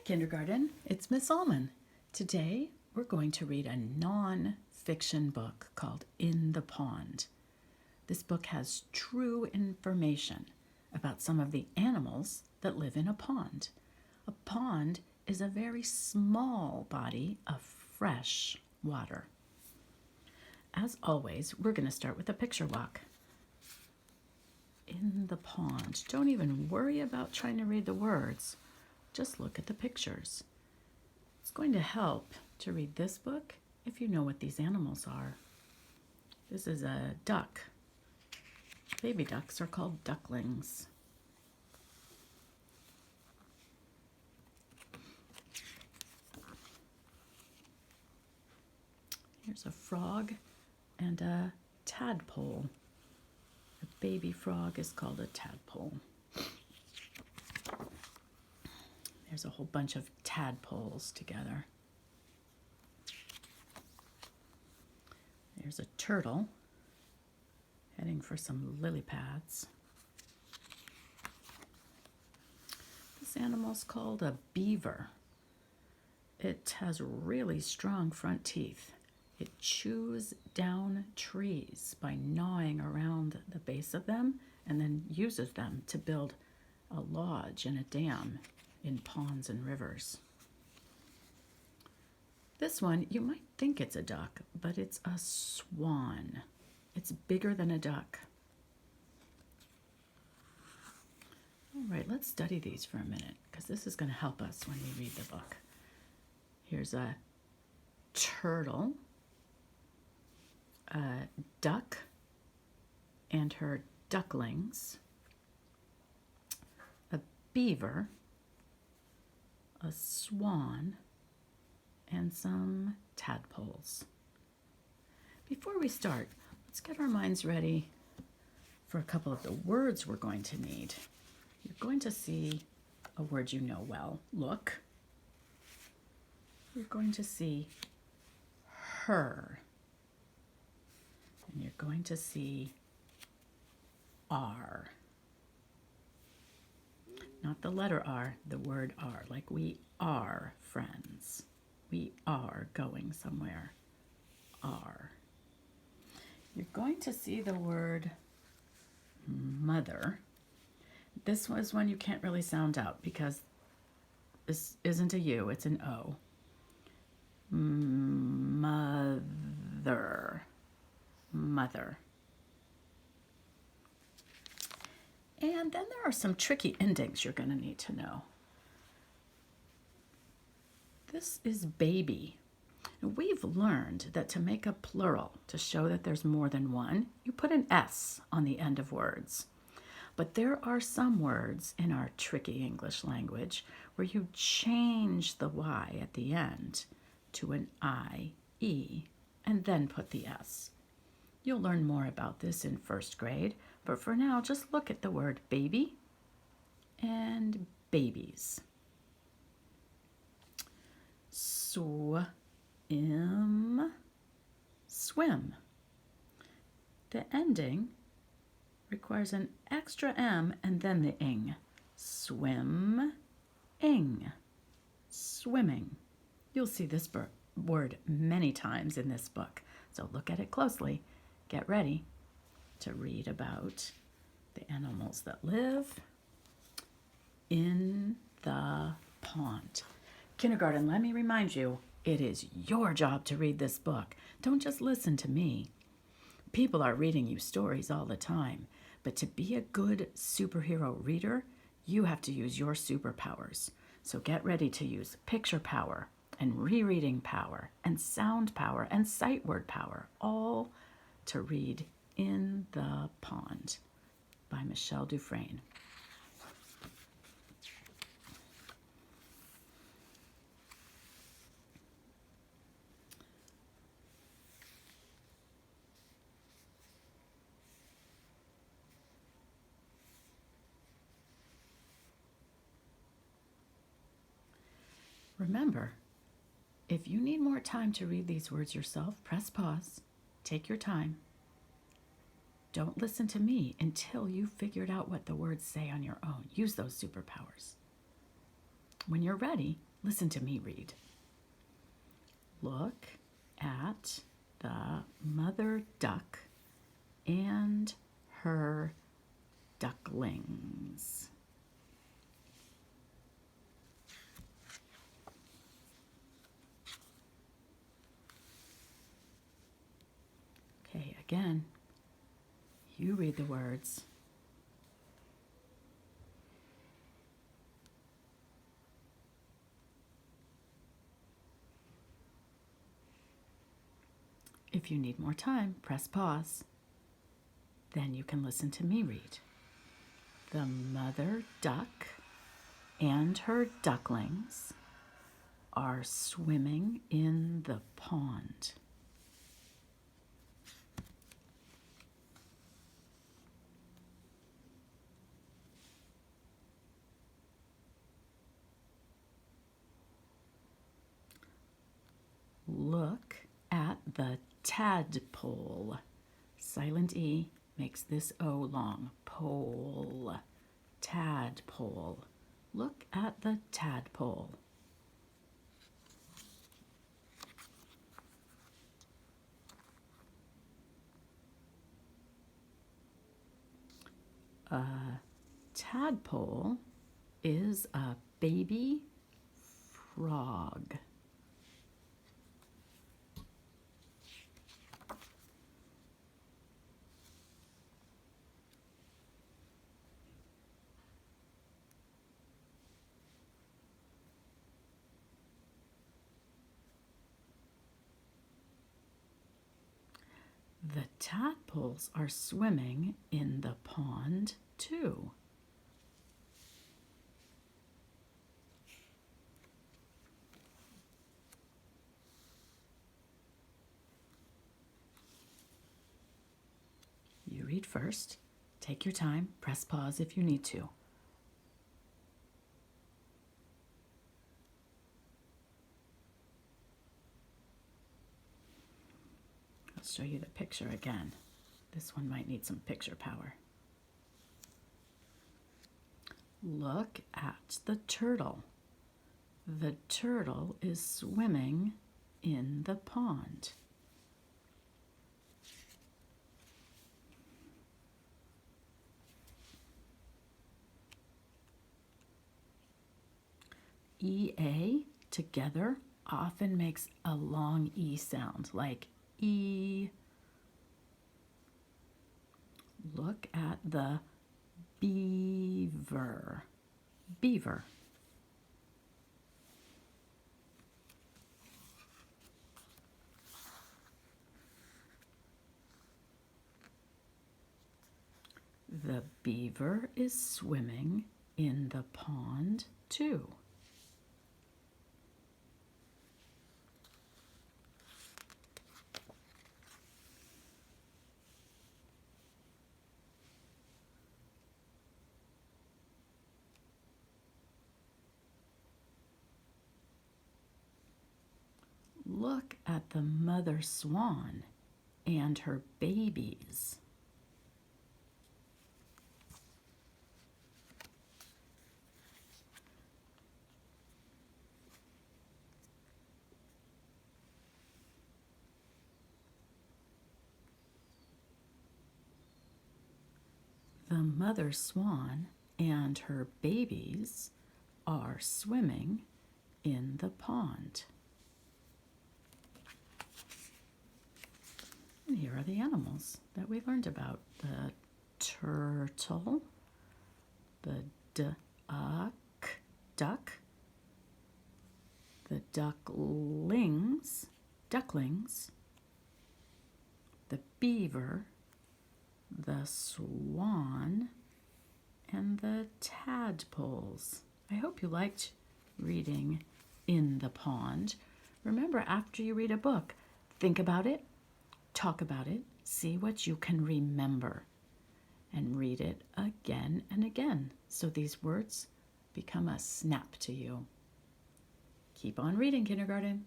Kindergarten, it's Miss Allman. Today we're going to read a non-fiction book called In the Pond. This book has true information about some of the animals that live in a pond. A pond is a very small body of fresh water. As always, we're going to start with a picture walk. In the pond. Don't even worry about trying to read the words. Just look at the pictures. It's going to help to read this book if you know what these animals are. This is a duck. Baby ducks are called ducklings. Here's a frog and a tadpole. A baby frog is called a tadpole. There's a whole bunch of tadpoles together. There's a turtle heading for some lily pads. This animal's called a beaver. It has really strong front teeth. It chews down trees by gnawing around the base of them and then uses them to build a lodge and a dam in ponds and rivers. This one, you might think it's a duck, but it's a swan. It's bigger than a duck. All right, let's study these for a minute because this is going to help us when we read the book. Here's a turtle, a duck and her ducklings, a beaver, a swan, and some tadpoles. Before we start, let's get our minds ready for a couple of the words we're going to need. You're going to see a word you know well, look. You're going to see her. And you're going to see are. Not the letter R, the word are, like we are friends. We are going somewhere. Are. You're going to see the word mother. This was one you can't really sound out because this isn't a U, it's an O. Mother. Mother. And then there are some tricky endings you're going to need to know. This is baby. We've learned that to make a plural, to show that there's more than one, you put an S on the end of words. But there are some words in our tricky English language where you change the Y at the end to an I, E, and then put the S. You'll learn more about this in first grade, but for now, just look at the word baby and babies. Swim, swim. The ending requires an extra M and then the ing. Swim, ing, swimming. You'll see this word many times in this book, so look at it closely. Get ready to read about the animals that live in the pond. Kindergarten, let me remind you, it is your job to read this book. Don't just listen to me. People are reading you stories all the time, but to be a good superhero reader, you have to use your superpowers. So get ready to use picture power and rereading power and sound power and sight word power, all to read In the Pond by Michelle Dufresne. Remember, if you need more time to read these words yourself, press pause, take your time. Don't listen to me until you've figured out what the words say on your own. Use those superpowers. When you're ready, Listen to me read. Look at the mother duck and her ducklings. Okay, again, you read the words. If you need more time, press pause. Then you can listen to me read. The mother duck and her ducklings are swimming in the pond. Look at the tadpole. Silent E makes this O long. Pole. Tadpole. Look at the tadpole. A tadpole is a baby frog. The tadpoles are swimming in the pond too. You read first. Take your time. Press pause if you need to. I'll show you the picture again. This one might need some picture power. Look at the turtle. The turtle is swimming in the pond. EA together often makes a long E sound, like E. Look at the beaver. Beaver. The beaver is swimming in the pond too. Look at the mother swan and her babies. The mother swan and her babies are swimming in the pond. And here are the animals that we learned about. The turtle, the duck, the ducklings, the beaver, the swan, and the tadpoles. I hope you liked reading In the Pond. Remember, after you read a book, think about it, talk about it, see what you can remember, and read it again and again so these words become a snap to you. Keep on reading, kindergarten.